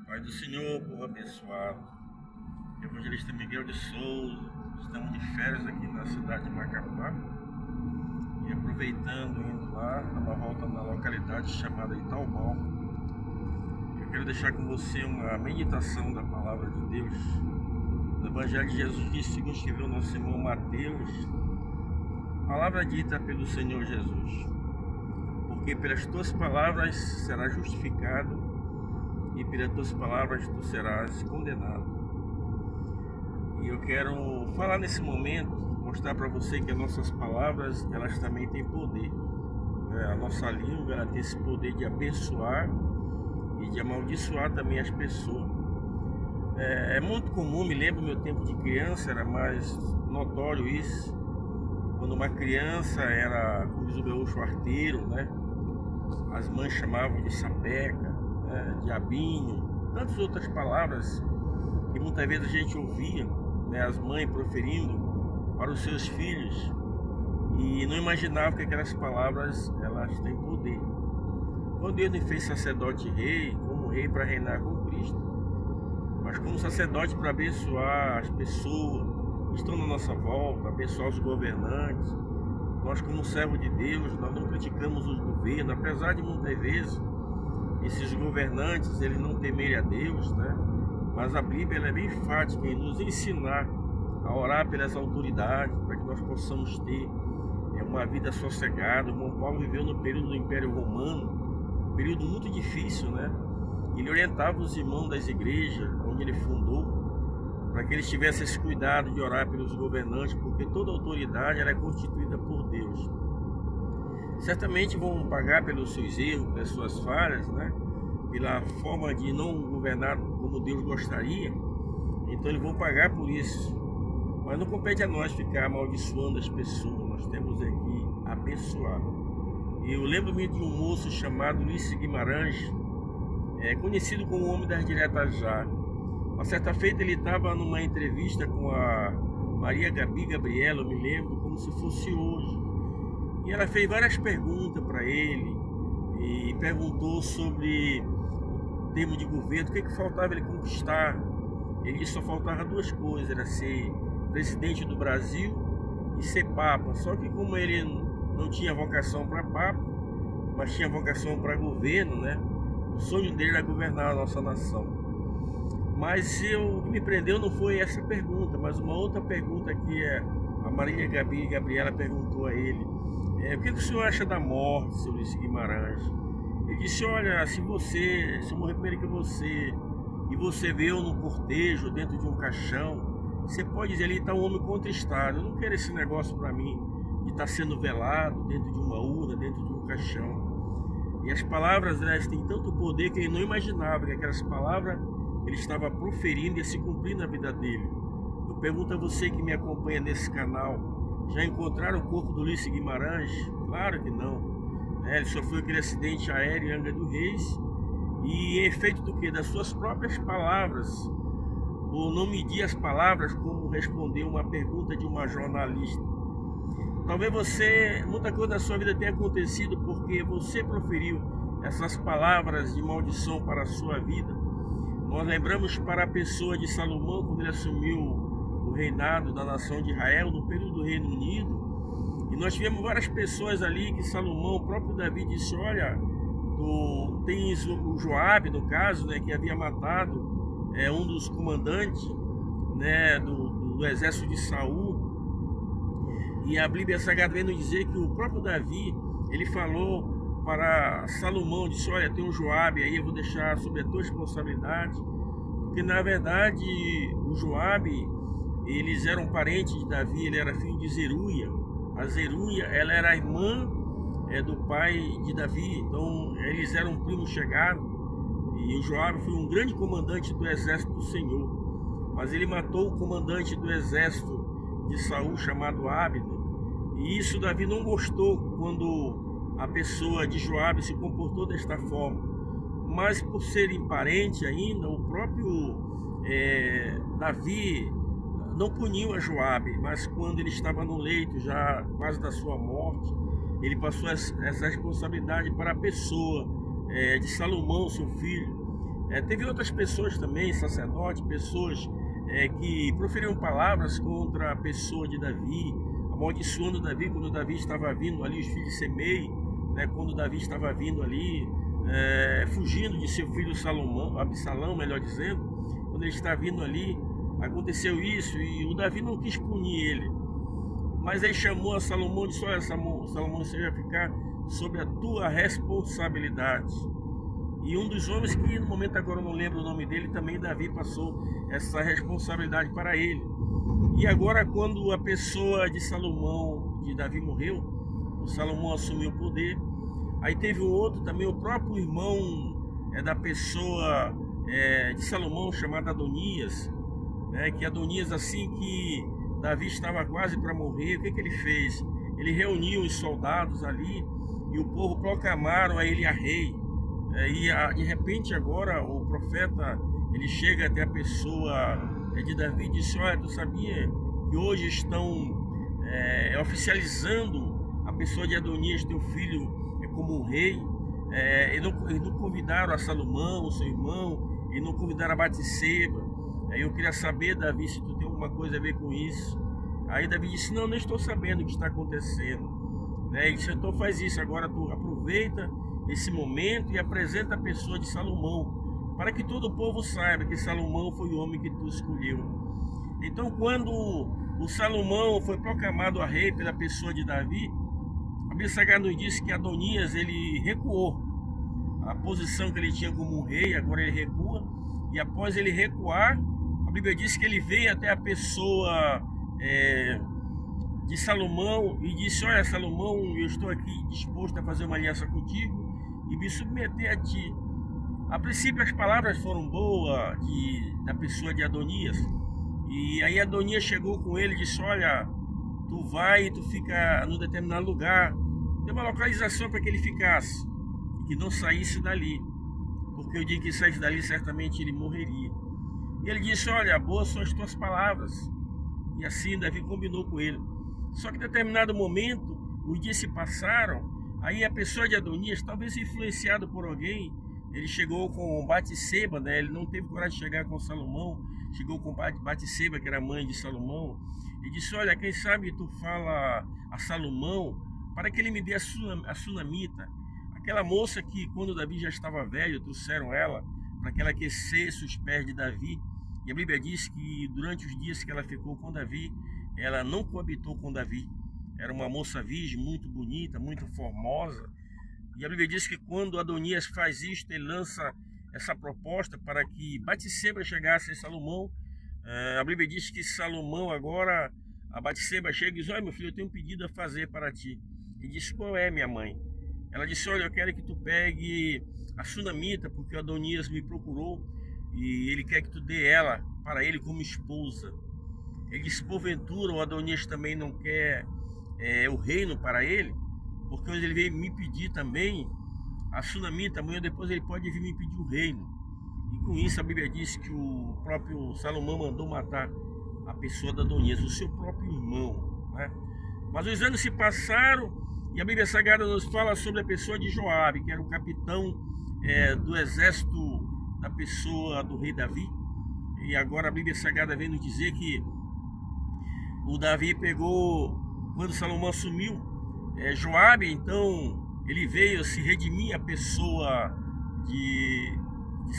Pai do Senhor, povo abençoado. Evangelista Miguel de Souza. Estamos de férias aqui na cidade de Macapá. E aproveitando, indo lá, dar uma volta na localidade chamada Itaubal. Eu quero deixar com você uma meditação da palavra de Deus. No Evangelho de Jesus diz, segundo escreveu nosso irmão Mateus, palavra dita pelo Senhor Jesus. Porque pelas tuas palavras serás justificado, e pelas tuas palavras tu serás condenado. E eu quero falar nesse momento, mostrar para você que as nossas palavras, elas também têm poder. A nossa língua, ela tem esse poder de abençoar e de amaldiçoar também as pessoas. É muito comum, me lembro do meu tempo de criança, era mais notório isso. Quando uma criança era, como diz o gaúcho, arteiro, né? As mães chamavam de sapeca, diabinho, tantas outras palavras que muitas vezes a gente ouvia, né, as mães proferindo para os seus filhos e não imaginava que aquelas palavras elas têm poder. Quando Deus me fez sacerdote e rei, como rei para reinar com Cristo, mas como sacerdote para abençoar as pessoas que estão na nossa volta, abençoar os governantes. Nós, como servo de Deus, nós não criticamos os governos, apesar de muitas vezes esses governantes, eles não temerem a Deus, né? Mas a Bíblia ela é bem enfática em nos ensinar a orar pelas autoridades, para que nós possamos ter uma vida sossegada. O irmão Paulo viveu no período do Império Romano, um período muito difícil, né? Ele orientava os irmãos das igrejas, onde ele fundou, para que eles tivessem esse cuidado de orar pelos governantes, porque toda autoridade ela é constituída por Deus. Certamente vão pagar pelos seus erros, pelas suas falhas, né? Pela forma de não governar como Deus gostaria. Então eles vão pagar por isso. Mas não compete a nós ficar amaldiçoando as pessoas. Nós temos aqui abençoar. Eu lembro-me de um moço chamado Ulisses Guimarães, conhecido como o Homem das Diretas Já. Uma certa feita ele estava numa entrevista com a Maria Gabi Gabriela, eu me lembro, como se fosse hoje. E ela fez várias perguntas para ele e perguntou sobre o termo de governo, o que faltava ele conquistar. Ele disse que só faltava duas coisas, era ser presidente do Brasil e ser papa. Só que como ele não tinha vocação para papa, mas tinha vocação para governo, né? O sonho dele era governar a nossa nação. Mas o que me prendeu não foi essa pergunta, mas uma outra pergunta que a Maria Gabi Gabriela perguntou a ele. O que o senhor acha da morte, seu Ulisses Guimarães? Ele disse, olha, se eu morrer primeiro que você, e você vê eu num cortejo, dentro de um caixão, você pode dizer ali, está um homem contristado. Eu não quero esse negócio para mim, de estar sendo velado dentro de uma urna, dentro de um caixão. E as palavras, elas têm tanto poder que ele não imaginava que aquelas palavras ele estava proferindo e ia se cumprir na vida dele. Eu pergunto a você que me acompanha nesse canal, já encontraram o corpo do Ulisses Guimarães? Claro que não. Ele sofreu aquele acidente aéreo em Angra dos Reis e em efeito do que? Das suas próprias palavras. Ou não medir as palavras como responder uma pergunta de uma jornalista. Talvez muita coisa da sua vida tenha acontecido porque você proferiu essas palavras de maldição para a sua vida. Nós lembramos para a pessoa de Salomão quando ele assumiu o reinado da nação de Israel no período do Reino Unido, e nós tivemos várias pessoas ali que Salomão, o próprio Davi disse, olha, tens o Joabe, no caso, né, que havia matado um dos comandantes, né, do exército de Saul, e a Bíblia Sagrada vem nos dizer que o próprio Davi, ele falou para Salomão, disse, olha, tem um Joabe aí, eu vou deixar sob a tua responsabilidade, porque na verdade o Joabe, eles eram parentes de Davi, ele era filho de Zeruia. A Zeruia, ela era a irmã do pai de Davi, então eles eram primos chegados. E o Joabe foi um grande comandante do exército do Senhor. Mas ele matou o comandante do exército de Saul, chamado Abner. E isso Davi não gostou quando a pessoa de Joabe se comportou desta forma. Mas por serem parentes ainda, o próprio Davi não puniu a Joabe, mas quando ele estava no leito, já quase da sua morte, ele passou essa responsabilidade para a pessoa de Salomão, seu filho. Teve outras pessoas também, sacerdotes, pessoas que proferiram palavras contra a pessoa de Davi, amaldiçoando Davi quando Davi estava vindo ali, os filhos de Semei, né, quando Davi estava vindo ali, fugindo de seu filho Salomão, Absalão, melhor dizendo, quando ele está vindo ali, aconteceu isso e o Davi não quis punir ele, mas ele chamou a Salomão e disse: olha, Salomão, você vai ficar sobre a tua responsabilidade. E um dos homens que no momento agora eu não lembro o nome dele, também Davi passou essa responsabilidade para ele. E agora quando a pessoa de Salomão, de Davi morreu, o Salomão assumiu o poder. Aí teve um outro também, o próprio irmão da pessoa de Salomão, chamado Adonias, que Adonias, assim que Davi estava quase para morrer, o que ele fez? Ele reuniu os soldados ali e o povo proclamaram a ele a rei. E de repente agora o profeta, ele chega até a pessoa de Davi e disse: olha, tu sabia que hoje estão oficializando a pessoa de Adonias, teu filho, como um rei? E não convidaram a Salomão, o seu irmão, e não convidaram a Batseba. Eu queria saber, Davi, se tu tem alguma coisa a ver com isso. Aí Davi disse: não estou sabendo o que está acontecendo. Ele disse: então faz isso, agora tu aproveita esse momento e apresenta a pessoa de Salomão, para que todo o povo saiba que Salomão foi o homem que tu escolheu. Então quando o Salomão foi proclamado a rei pela pessoa de Davi, a Bíblia Sagrada nos diz que Adonias, ele recuou. A posição que ele tinha como rei, agora ele recua, e após ele recuar, a Bíblia diz que ele veio até a pessoa de Salomão e disse: olha, Salomão, eu estou aqui disposto a fazer uma aliança contigo e me submeter a ti. A princípio as palavras foram boas da pessoa de Adonias, e aí Adonias chegou com ele e disse: olha, tu vai e tu fica num determinado lugar, deu uma localização para que ele ficasse, que não saísse dali, porque o dia que saísse dali certamente ele morreria. E ele disse: olha, boas são as tuas palavras. E assim Davi combinou com ele. Só que em determinado momento, os dias se passaram, aí a pessoa de Adonias, talvez influenciado por alguém, ele chegou com Batseba, ele não teve coragem de chegar com Salomão, chegou com Batseba, que era mãe de Salomão, e disse: olha, quem sabe tu fala a Salomão para que ele me dê a sunamita, aquela moça que quando Davi já estava velho, trouxeram ela para que ela aquecesse os pés de Davi. E a Bíblia diz que durante os dias que ela ficou com Davi, ela não coabitou com Davi. Era uma moça virgem, muito bonita, muito formosa. E a Bíblia diz que quando Adonias faz isto, ele lança essa proposta para que Batseba chegasse em Salomão. A Bíblia diz que Salomão agora, a Batseba chega e diz: olha, meu filho, eu tenho um pedido a fazer para ti. Ele disse: qual é, minha mãe? Ela disse: olha, eu quero que tu pegue a sunamita, porque Adonias me procurou e ele quer que tu dê ela para ele como esposa. Ele disse: porventura o Adonias também não quer o reino para ele, porque hoje ele veio me pedir também a sunamita, amanhã depois ele pode vir me pedir o reino. E com isso a Bíblia diz que o próprio Salomão mandou matar a pessoa de Adonias, o seu próprio irmão, Mas os anos se passaram e a Bíblia Sagrada nos fala sobre a pessoa de Joabe, que era o capitão do exército da pessoa do rei Davi. E agora a Bíblia Sagrada vem nos dizer que o Davi pegou, quando Salomão assumiu, Joabe, então ele veio se redimir a pessoa de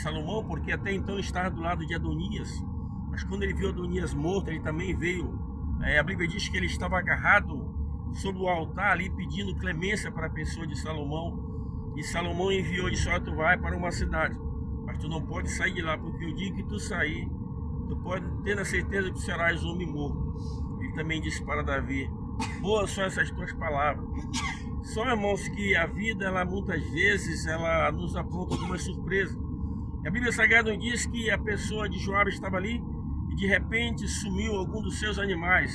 Salomão, porque até então ele estava do lado de Adonias, mas quando ele viu Adonias morto, ele também veio. A Bíblia diz que ele estava agarrado sobre o altar ali, pedindo clemência para a pessoa de Salomão, e Salomão enviou e disse: olha, tu vai para uma cidade, mas tu não pode sair de lá, porque o dia que tu sair, tu pode ter a certeza que serás homem morto. Ele também disse para Davi: boas são essas tuas palavras. Só, irmãos, que a vida, ela muitas vezes, ela nos apronta algumas surpresas. E a Bíblia Sagrada nos diz que a pessoa de Joabe estava ali e de repente sumiu algum dos seus animais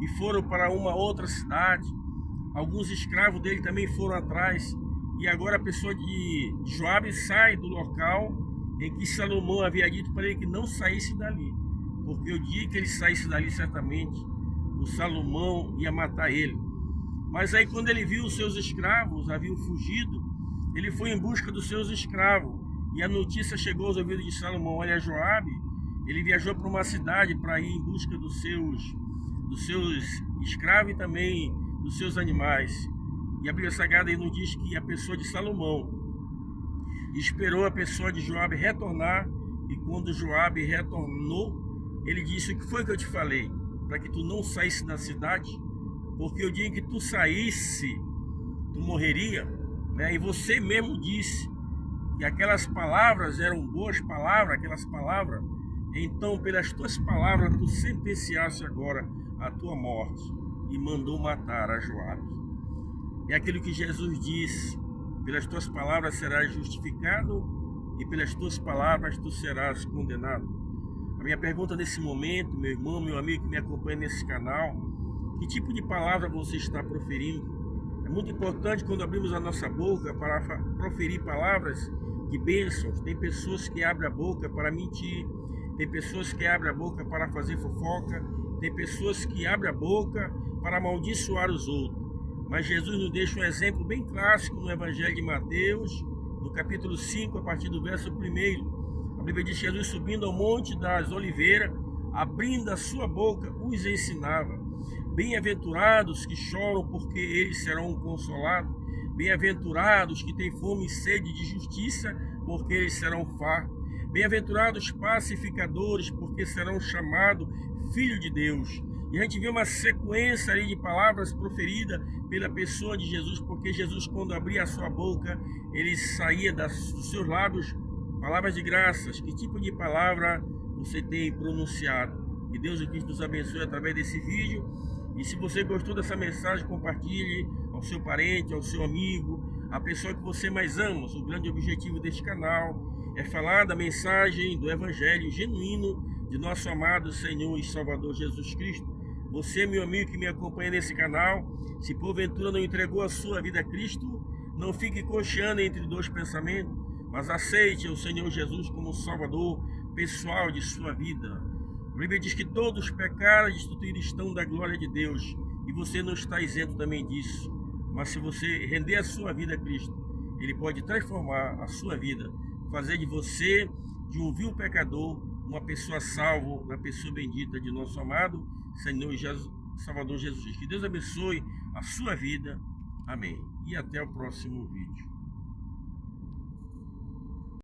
e foram para uma outra cidade. Alguns escravos dele também foram atrás. E agora a pessoa de Joabe sai do local em que Salomão havia dito para ele que não saísse dali, porque o dia que ele saísse dali, certamente o Salomão ia matar ele. Mas aí quando ele viu os seus escravos haviam fugido, ele foi em busca dos seus escravos e a notícia chegou aos ouvidos de Salomão. Olha, Joabe, ele viajou para uma cidade para ir em busca dos seus escravos e também dos seus animais. E a Bíblia Sagrada nos diz que a pessoa de Salomão esperou a pessoa de Joabe retornar, e quando Joabe retornou, ele disse: o que foi que eu te falei? Para que tu não saísse da cidade, porque o dia em que tu saísse, tu morreria, né? E você mesmo disse que aquelas palavras eram boas palavras, aquelas palavras, então pelas tuas palavras tu sentenciaste agora a tua morte, e mandou matar a Joabe. É aquilo que Jesus disse: pelas tuas palavras serás justificado e pelas tuas palavras tu serás condenado. A minha pergunta nesse momento, meu irmão, meu amigo que me acompanha nesse canal: que tipo de palavra você está proferindo? É muito importante quando abrimos a nossa boca para proferir palavras de bênçãos. Tem pessoas que abrem a boca para mentir, tem pessoas que abrem a boca para fazer fofoca, tem pessoas que abrem a boca para amaldiçoar os outros. Mas Jesus nos deixa um exemplo bem clássico no Evangelho de Mateus, no capítulo 5, a partir do verso 1. A Bíblia diz que Jesus, subindo ao Monte das Oliveiras, abrindo a sua boca, os ensinava. Bem-aventurados que choram, porque eles serão consolados. Bem-aventurados que têm fome e sede de justiça, porque eles serão fartos. Bem-aventurados pacificadores, porque serão chamados filhos de Deus. E a gente vê uma sequência aí de palavras proferidas pela pessoa de Jesus, porque Jesus, quando abria a sua boca, ele saía dos seus lábios palavras de graças. Que tipo de palavra você tem pronunciado? Que Deus e Cristo nos abençoe através desse vídeo. E se você gostou dessa mensagem, compartilhe ao seu parente, ao seu amigo, a pessoa que você mais ama. O grande objetivo deste canal é falar da mensagem do Evangelho genuíno de nosso amado Senhor e Salvador Jesus Cristo. Você, meu amigo que me acompanha nesse canal, se porventura não entregou a sua vida a Cristo, não fique cocheando entre dois pensamentos, mas aceite o Senhor Jesus como Salvador pessoal de sua vida. A Bíblia diz que todos pecaram e destituídos estão da glória de Deus, e você não está isento também disso. Mas se você render a sua vida a Cristo, Ele pode transformar a sua vida, fazer de você, de um vil pecador, uma pessoa salva, uma pessoa bendita de nosso amado Senhor Jesus, Salvador Jesus Cristo. Que Deus abençoe a sua vida. Amém. E até o próximo vídeo.